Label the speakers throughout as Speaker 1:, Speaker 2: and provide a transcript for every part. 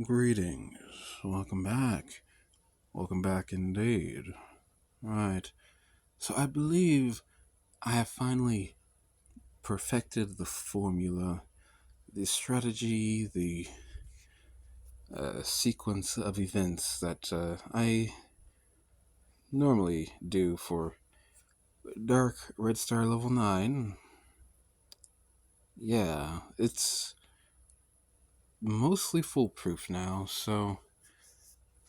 Speaker 1: Greetings. Welcome back. Welcome back indeed. Right. So I believe I have finally perfected the formula, the strategy, the sequence of events that I normally do for Dark Red Star level 9. Yeah, it's mostly foolproof now, so,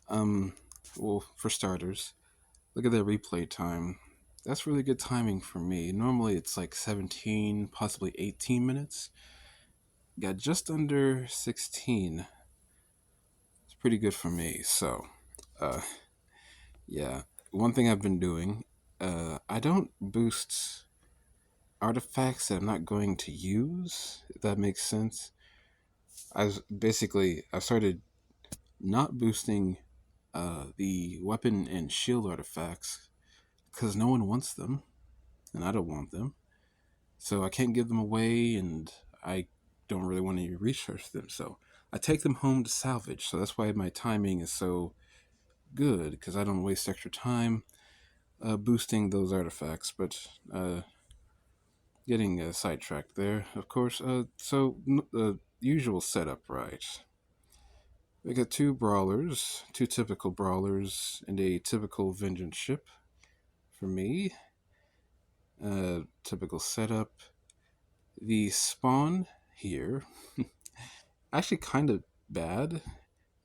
Speaker 1: um, well, for starters, look at that replay time. That's really good timing for me. Normally it's like 17, possibly 18 minutes. Got just under 16. It's pretty good for me. So, uh, yeah. One thing I've been doing, I don't boost artifacts that I'm not going to use, if that makes sense. I started not boosting the weapon and shield artifacts because no one wants them, and I don't want them. So I can't give them away, and I don't really want to research them. So I take them home to salvage. So that's why my timing is so good, because I don't waste extra time boosting those artifacts. But getting sidetracked there, of course. So the usual setup, right? We got two brawlers, two typical brawlers, and a typical vengeance ship for me. Typical setup. The spawn here actually kind of bad.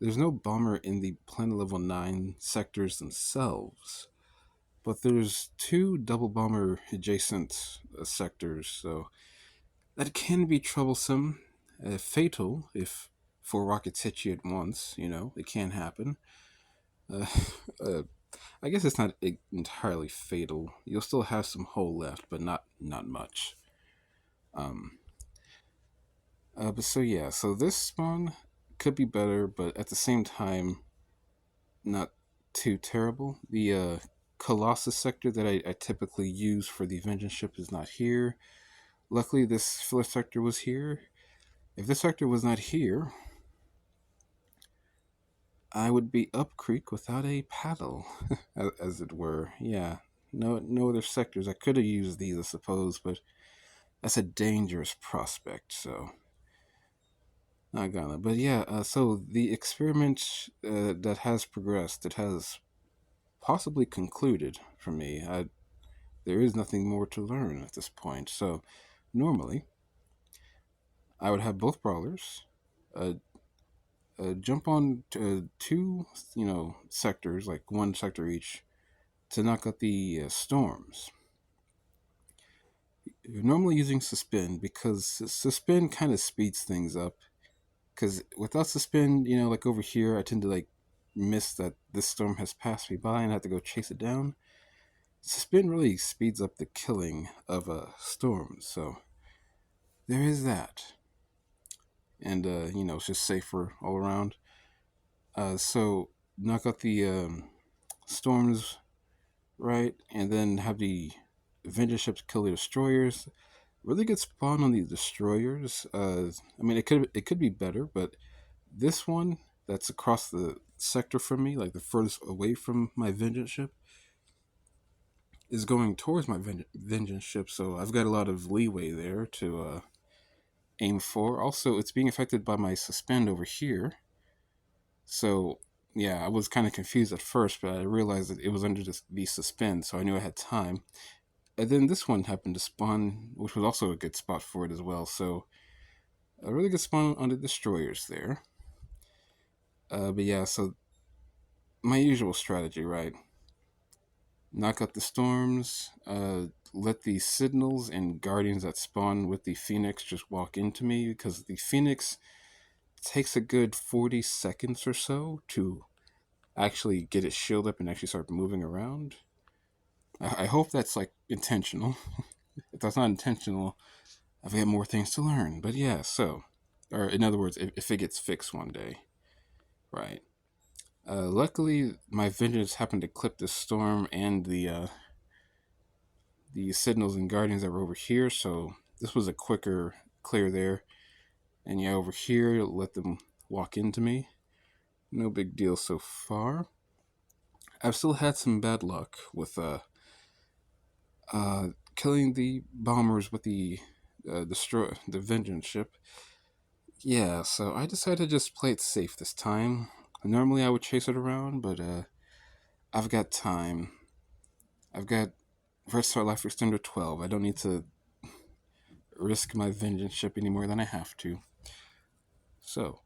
Speaker 1: There's no bomber in the planet level 9 sectors themselves, but there's two double bomber adjacent sectors, so that can be troublesome, fatal if four rockets hit you at once. It can happen. Uh, uh, I guess it's not entirely fatal. You'll still have some hull left, but not much. Um, but so yeah, so this spawn could be better, but at the same time, not too terrible. The Colossus sector that I typically use for the Vengeance ship is not here. Luckily, this filler sector was here. If this sector was not here, I would be up creek without a paddle, as it were. Yeah, no other sectors. I could have used these, I suppose, but that's a dangerous prospect. So not gonna. But yeah, so the experiment that has progressed, it has possibly concluded for me. There is nothing more to learn at this point. So normally, I would have both brawlers uh, jump on two, sectors, like one sector each, to knock out the storms. You're normally using suspend because suspend kind of speeds things up. Because without suspend, like over here, I tend to like miss that this storm has passed me by and I have to go chase it down. Suspend really speeds up the killing of a storm, so there is that. And it's just safer all around. So knock out the storms, right, and then have the Avenger ships kill the destroyers. Really good spawn on the destroyers. I mean, it could be better, but this one that's across the sector from me, like the furthest away from my vengeance ship, is going towards my vengeance ship. So I've got a lot of leeway there to aim for. Also, it's being affected by my suspend over here. So, yeah, I was kind of confused at first, but I realized that it was under the suspend, so I knew I had time. And then this one happened to spawn, which was also a good spot for it as well. So, a really good spawn on the destroyers there. But yeah, so my usual strategy, right? Knock out the storms, let the signals and guardians that spawn with the Phoenix just walk into me, because the Phoenix takes a good 40 seconds or so to actually get its shield up and actually start moving around. I hope that's like intentional. If that's not intentional, I've got more things to learn. But yeah, so, or in other words, if it gets fixed one day, right? Luckily, my vengeance happened to clip the storm and the signals and guardians that were over here, so this was a quicker clear there. And yeah, over here, let them walk into me. No big deal so far. I've still had some bad luck with uh, killing the bombers with the the vengeance ship. Yeah, so I decided to just play it safe this time. Normally I would chase it around, but I've got time. I've got Versatile Life Extender 12. I don't need to risk my vengeance ship any more than I have to. So,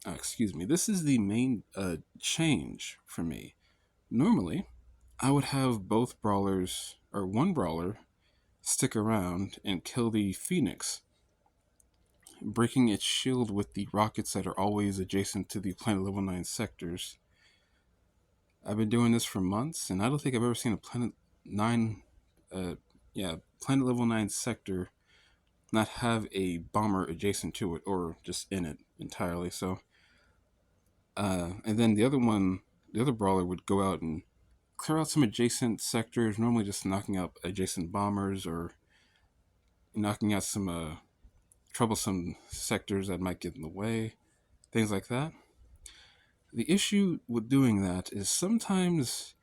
Speaker 1: excuse me, this is the main change for me. Normally, I would have both brawlers, or one brawler, stick around and kill the Phoenix, breaking its shield with the rockets that are always adjacent to the Planet Level 9 sectors. I've been doing this for months, and I don't think I've ever seen a Planet 9, uh, Planet Level 9 sector not have a bomber adjacent to it or just in it entirely. So, and then the other brawler would go out and clear out some adjacent sectors, normally just knocking out adjacent bombers or knocking out some troublesome sectors that might get in the way, things like that. The issue with doing that is sometimes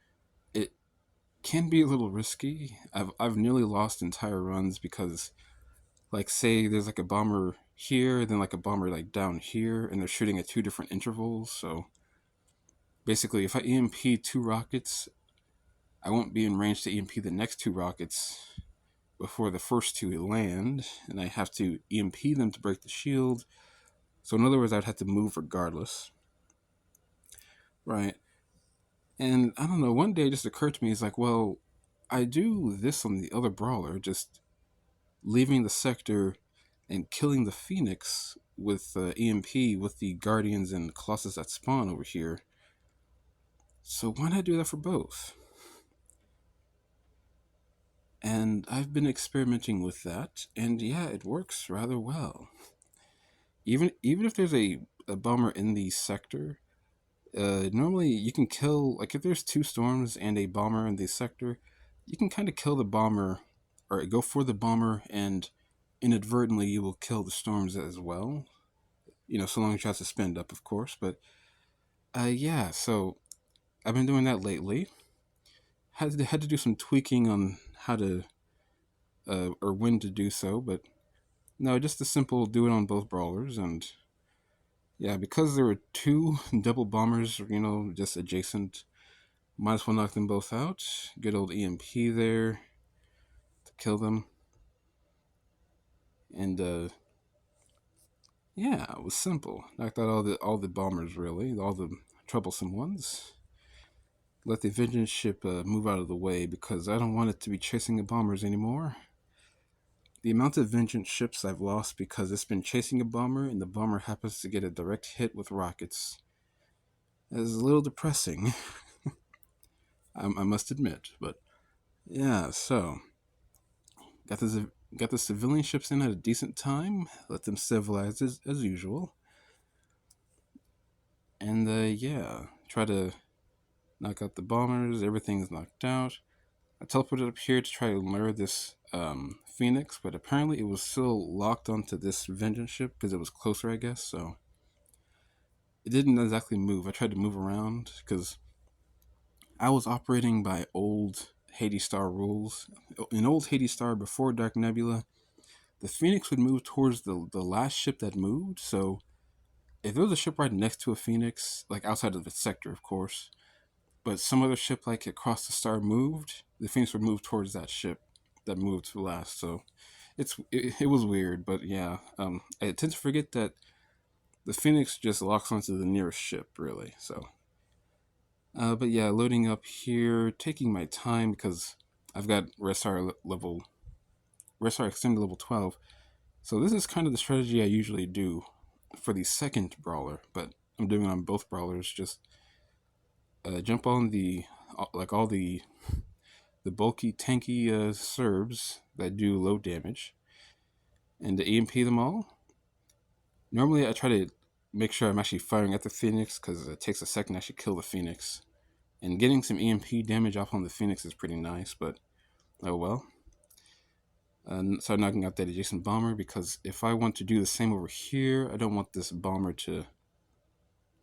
Speaker 1: it can be a little risky. I've nearly lost entire runs because, like, say there's like a bomber here, then like a bomber like down here, and they're shooting at two different intervals. So basically, if I EMP two rockets, I won't be in range to EMP the next two rockets before the first two land, and I have to EMP them to break the shield. So in other words, I'd have to move regardless, right? And I don't know. One day, it just occurred to me, it's like, well, I do this on the other brawler, just leaving the sector and killing the Phoenix with EMP with the Guardians and Colossus that spawn over here. So why not do that for both? And I've been experimenting with that, and yeah, it works rather well. Even if there's a bomber in the sector, normally you can kill, like if there's two storms and a bomber in the sector, you can kind of kill the bomber or go for the bomber, and inadvertently you will kill the storms as well. You know, so long as you have to spend up, of course. But yeah, so I've been doing that lately. Had to do some tweaking on how to or when to do so, but no, just a simple do it on both brawlers. And yeah, because there were two double bombers, you know, just adjacent, might as well knock them both out. Good old EMP there to kill them. And yeah, it was simple. Knocked out all the bombers, really, all the troublesome ones. Let the vengeance ship move out of the way because I don't want it to be chasing the bombers anymore. The amount of vengeance ships I've lost because it's been chasing a bomber and the bomber happens to get a direct hit with rockets is a little depressing, I must admit. But yeah, so got the civilian ships in at a decent time. Let them civilize as usual, and yeah, try to knock out the bombers. Everything's knocked out. I teleported up here to try to lure this Phoenix, but apparently it was still locked onto this vengeance ship because it was closer, I guess. So it didn't exactly move. I tried to move around because I was operating by old Hades Star rules. In old Hades Star, before Dark Nebula, the Phoenix would move towards the last ship that moved. So if there was a ship right next to a Phoenix, like outside of its sector, of course, but some other ship like across the star moved, the Phoenix would move towards that ship that moved to last. So it was weird, but yeah, I tend to forget that the Phoenix just locks onto the nearest ship, really. So, but yeah, loading up here, taking my time because I've got Restar extended level 12. So this is kind of the strategy I usually do for the second brawler, but I'm doing it on both brawlers. Just jump on the like all the bulky, tanky Serbs that do low damage, and to EMP them all. Normally, I try to make sure I'm actually firing at the Phoenix because it takes a second to actually kill the Phoenix. And getting some EMP damage off on the Phoenix is pretty nice, but oh well. Start knocking out that adjacent bomber because if I want to do the same over here, I don't want this bomber to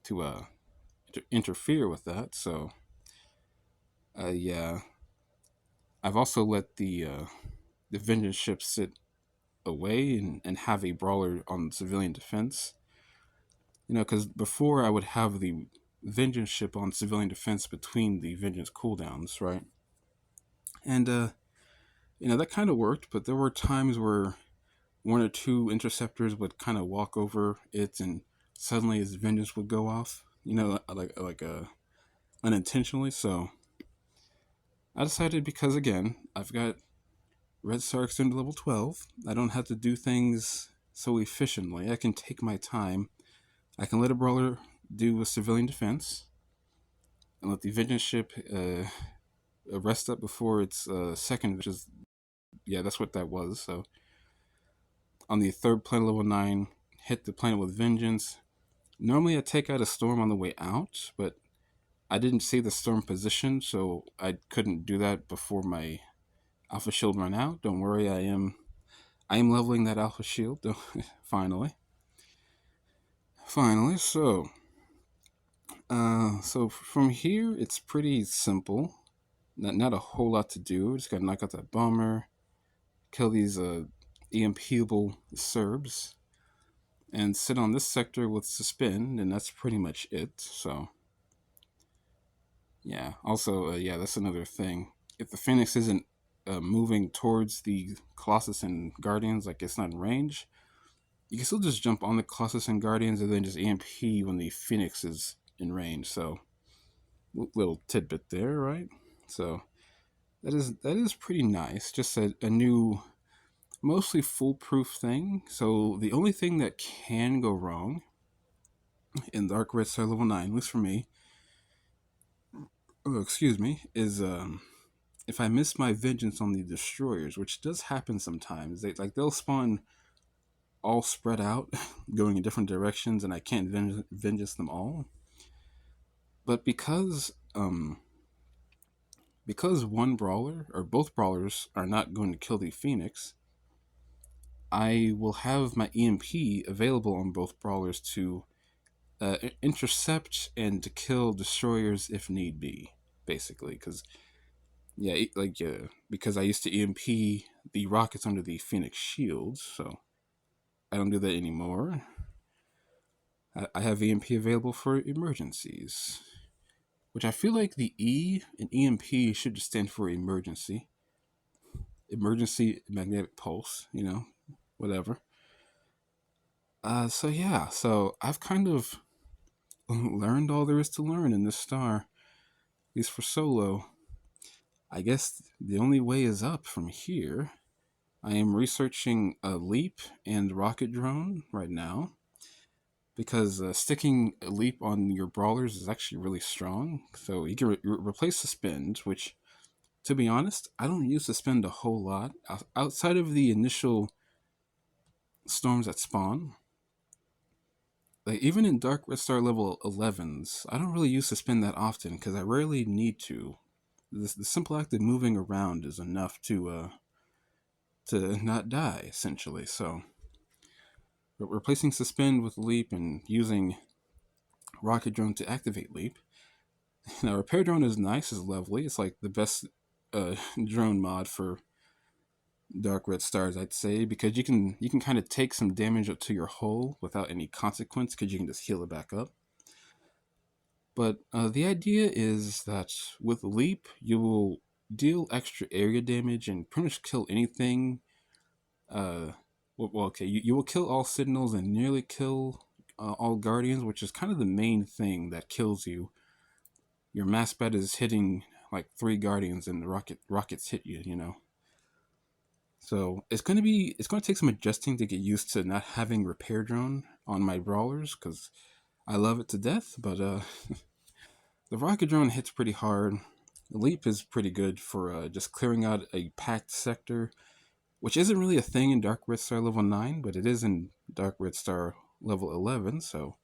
Speaker 1: to interfere with that. So yeah, I've also let the vengeance ship sit away and have a brawler on civilian defense. Because before I would have the vengeance ship on civilian defense between the vengeance cooldowns, right? And that kind of worked, but there were times where one or two interceptors would kind of walk over it, and suddenly his vengeance would go off. Unintentionally. So I decided, because again, I've got Red Star extended to level 12. I don't have to do things so efficiently. I can take my time. I can let a brawler do a civilian defense and let the vengeance ship rest up before its second, which is, yeah, that's what that was. So on the third planet, level 9, hit the planet with vengeance. Normally I take out a storm on the way out, but I didn't see the storm position, so I couldn't do that before my alpha shield ran out. Don't worry, I am leveling that alpha shield. Finally. So from here it's pretty simple. Not a whole lot to do. Just gotta knock out that bomber, kill these EMPable Serbs, and sit on this sector with suspend, and that's pretty much it. So yeah. Also, yeah, that's another thing. If the Phoenix isn't moving towards the Colossus and Guardians, like it's not in range, you can still just jump on the Colossus and Guardians and then just EMP when the Phoenix is in range. So little tidbit there, right? So that is pretty nice. Just a new, mostly foolproof thing. So the only thing that can go wrong in Dark Red Star level 9, at least for me, is if I miss my vengeance on the destroyers, which does happen sometimes. They'll spawn all spread out, going in different directions, and I can't vengeance them all. But because one brawler or both brawlers are not going to kill the Phoenix, I will have my EMP available on both brawlers to intercept and to kill destroyers if need be. Basically, because because I used to EMP the rockets under the Phoenix shields, so I don't do that anymore. I have EMP available for emergencies, which I feel like the E in EMP should just stand for emergency magnetic pulse, whatever. So yeah, so I've kind of learned all there is to learn in this star, at least for solo. I guess the only way is up from here. I am researching a leap and rocket drone right now, because sticking a leap on your brawlers is actually really strong. So you can replace suspend, which, to be honest, I don't use suspend a whole lot outside of the initial storms that spawn. Like even in Dark Red Star level 11s, I don't really use suspend that often because I rarely need to. The simple act of moving around is enough to not die, essentially. So replacing suspend with leap and using rocket drone to activate leap. Now repair drone is nice, is lovely. It's like the best drone mod for Dark Red Stars, I'd say, because you can kind of take some damage up to your hull without any consequence because you can just heal it back up. But the idea is that with Leap, you will deal extra area damage and pretty much kill anything. Okay, you will kill all Sentinels and nearly kill all Guardians, which is kind of the main thing that kills you. Your mass bet is hitting like 3 Guardians and the rockets hit you. So it's going to take some adjusting to get used to not having repair drone on my brawlers, because I love it to death, but the rocket drone hits pretty hard. The leap is pretty good for just clearing out a packed sector, which isn't really a thing in Dark Red Star level 9, but it is in Dark Red Star level 11, so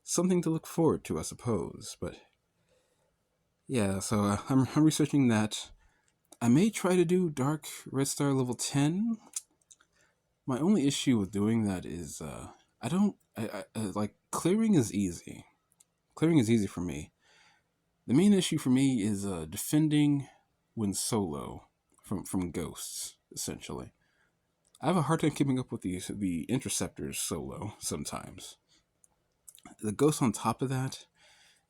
Speaker 1: something to look forward to, I suppose. But yeah, so I'm researching that. I may try to do Dark Red Star level 10. My only issue with doing that is I don't I like clearing is easy. Clearing is easy for me. The main issue for me is defending when solo from ghosts, essentially. I have a hard time keeping up with the interceptors solo sometimes. The ghosts on top of that.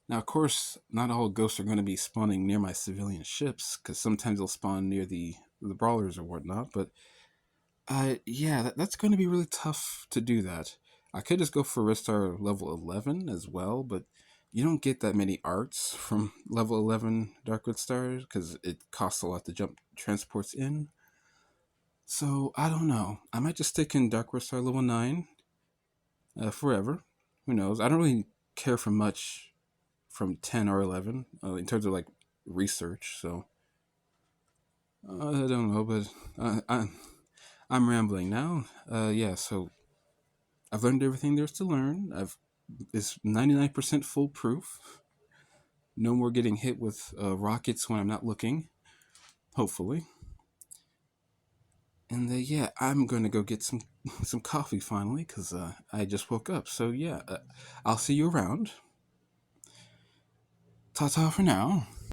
Speaker 1: Now, of course, not all ghosts are going to be spawning near my civilian ships, because sometimes they'll spawn near the brawlers or whatnot. But yeah, that's going to be really tough to do that. I could just go for Ristar level 11 as well, but you don't get that many arts from level 11 Dark Stars because it costs a lot to jump transports in. So I don't know. I might just stick in Dark Star level 9 forever. Who knows? I don't really care for much from 10 or 11 in terms of like research. So I don't know, but I'm rambling now. Yeah, so I've learned everything there's to learn. It's 99% foolproof. No more getting hit with rockets when I'm not looking. Hopefully. And yeah, I'm gonna go get some coffee finally because I just woke up. So yeah, I'll see you around. Ta ta for now.